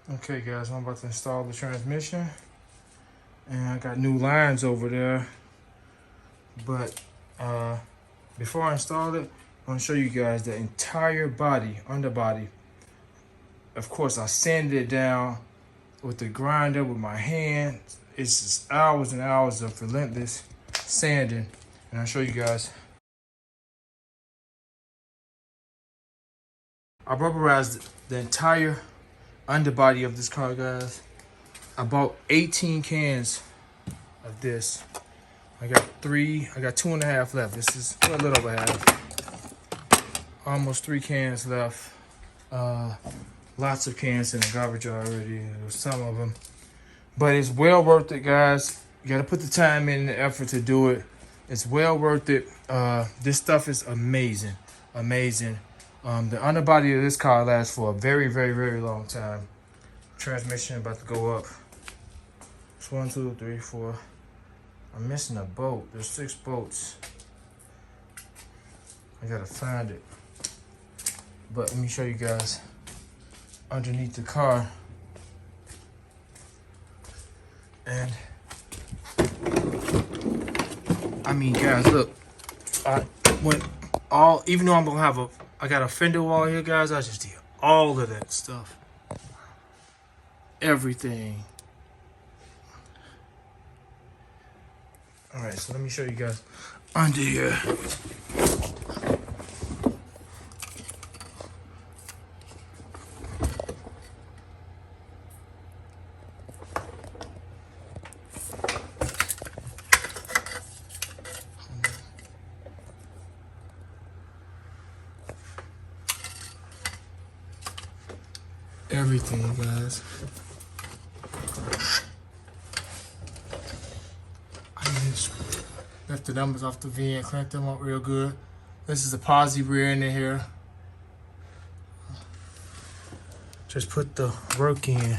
Okay guys, I'm about to install the transmission, and I got new lines over there, but before I install it, I want to show you guys the entire body, underbody. Of course, I sanded it down with the grinder with my hand. It's just hours and hours of relentless sanding, and I'll show you guys. I rubberized the entire underbody of this car, guys. I bought 18 cans of this. I got 2.5 left. This is a little over half. Almost 3 cans left. Lots of cans in the garbage already. Some of them, but it's well worth it, guys. You gotta put the time in, the effort to do it. It's well worth it. This stuff is amazing, amazing. The underbody of this car lasts for a very, very, very long time. Transmission about to go up. It's 1, 2, 3, 4. I'm missing a bolt. There's 6 bolts. I gotta find it. But let me show you guys underneath the car. And I mean, guys, look. I went all, even though I'm gonna have I got a fender wall here, guys. I just did all of that stuff. Everything. All right, so let me show you guys under here. Everything, guys. I just left the numbers off the V and cranked them up real good. This is a posi rear end in here. Just put the work in.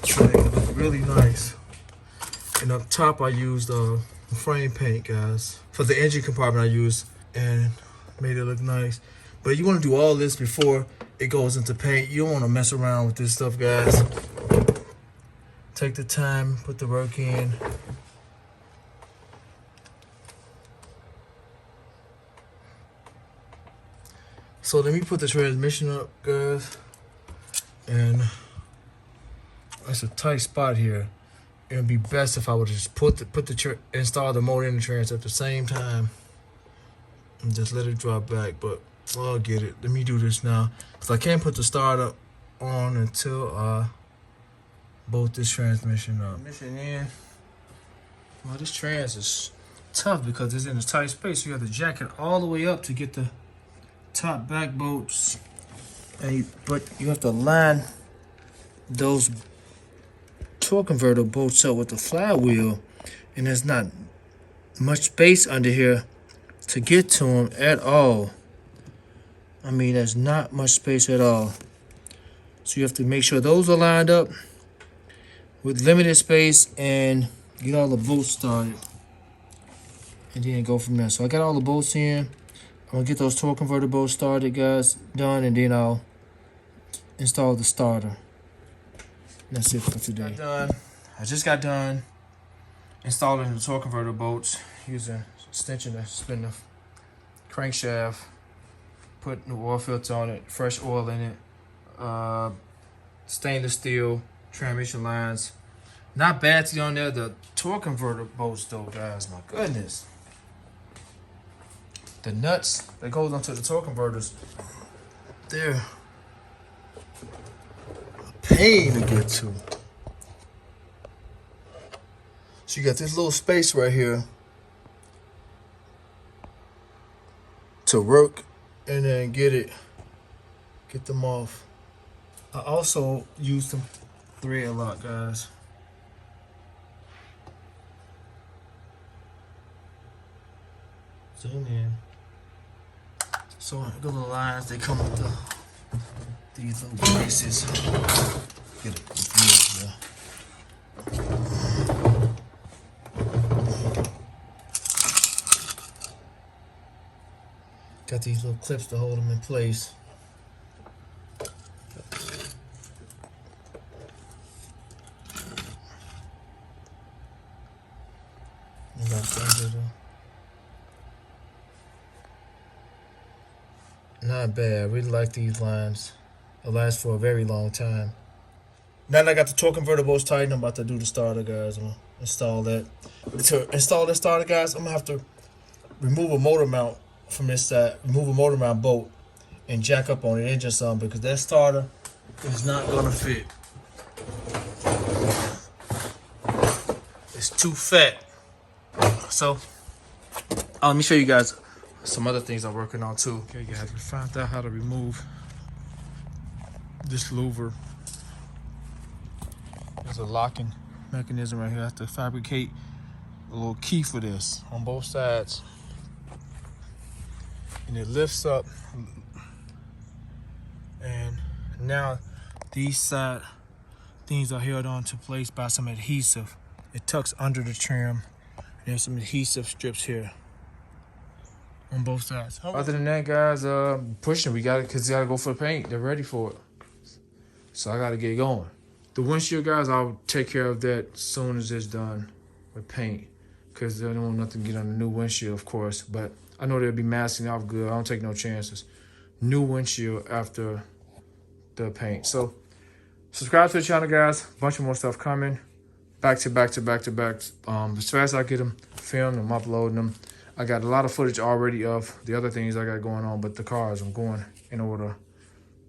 So they look really nice. And up top, I used frame paint, guys. For the engine compartment, I used and made it look nice. But you want to do all this before it goes into paint. You don't want to mess around with this stuff, guys. Take the time, put the work in. So let me put the transmission up, guys. And that's a tight spot here. It'd be best if I would just install the motor in the trans at the same time and just let it drop back. But I'll get it. Let me do this now, because I can't put the starter on until I bolt this transmission up. Transmission in. Well, this trans is tough because it's in a tight space. So you have to jack it all the way up to get the top back bolts. But you have to line those torque converter bolts up with the flywheel, and there's not much space under here to get to them at all. I mean, there's not much space at all. So you have to make sure those are lined up with limited space and get all the bolts started, and then go from there. So I got all the bolts in. I'm gonna get those torque converter bolts started, guys, done, and then I'll install the starter. That's it for today. I just got done installing the torque converter bolts using extension to spin the crankshaft, put new oil filter on it, fresh oil in it, stainless steel transmission lines. Not bad to get on there. The torque converter bolts though, guys, my goodness. The nuts that goes onto the torque converters, they're pain to get to. So you got this little space right here to work and then get them off. I also used some thread lock, guys. Zoom in. So the little lines, they come with these little braces. Get it confused, yeah. Got these little clips to hold them in place. Not bad. I really like these lines. It'll last for a very long time. Now that I got the torque convertibles tightened, I'm about to do the starter, guys. I'm gonna install that. To install the starter, guys, I'm gonna have to remove a motor mount from this side, remove a motor mount bolt, and jack up on the engine some because that starter is not gonna fit. It's too fat. So, let me show you guys some other things I'm working on too. Okay, guys, we found out how to remove this louver. There's a locking mechanism right here. I have to fabricate a little key for this on both sides. And it lifts up. And now these side things are held on to place by some adhesive. It tucks under the trim. There's some adhesive strips here on both sides. Other than that, guys, pushing. We got it because you got to go for the paint. They're ready for it. So I got to get going. The windshield, guys, I'll take care of that as soon as it's done with paint because I don't want nothing to get on the new windshield, of course. But I know they'll be masking off good. I don't take no chances. New windshield after the paint. So subscribe to the channel, guys. A bunch of more stuff coming. Back to back. As fast as I get them filmed, I'm uploading them. I got a lot of footage already of the other things I got going on, but the cars I'm going in order.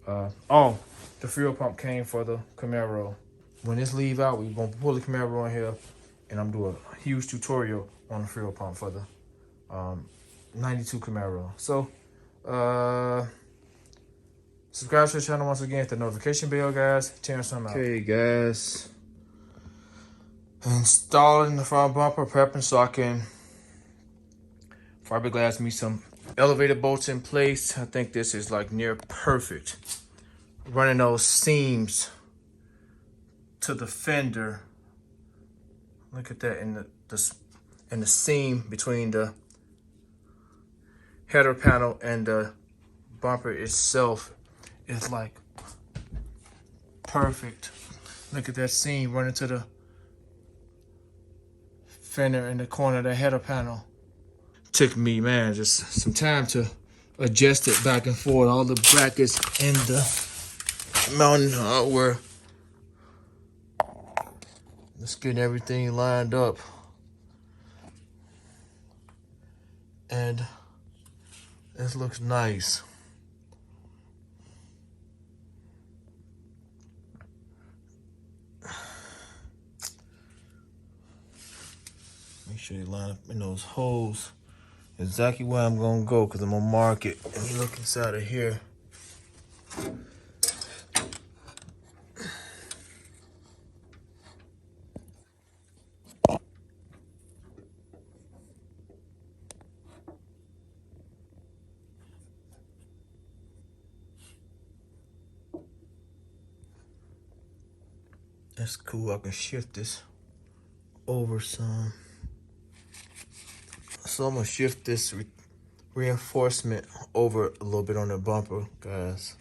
The fuel pump came for the Camaro. When this leave out, we're gonna pull the Camaro in here, and I'm doing a huge tutorial on the fuel pump for the 92 Camaro. So, subscribe to the channel once again. Hit the notification bell, guys. Turn some out. Okay, guys. Installing the front bumper, prepping so I can fiberglass me some elevator bolts in place. I think this is like near perfect. Running those seams to the fender. Look at that in the seam between the header panel and the bumper itself is like perfect. Look at that seam running to the fender in the corner of the header panel. Took me, man, just some time to adjust it back and forth. All the brackets in the mountain were just getting everything lined up. And this looks nice. Make sure you line up in those holes exactly where I'm gonna go because I'm gonna mark it. And look inside of here. That's cool. I can shift this over some. So I'm gonna shift this reinforcement over a little bit on the bumper, guys.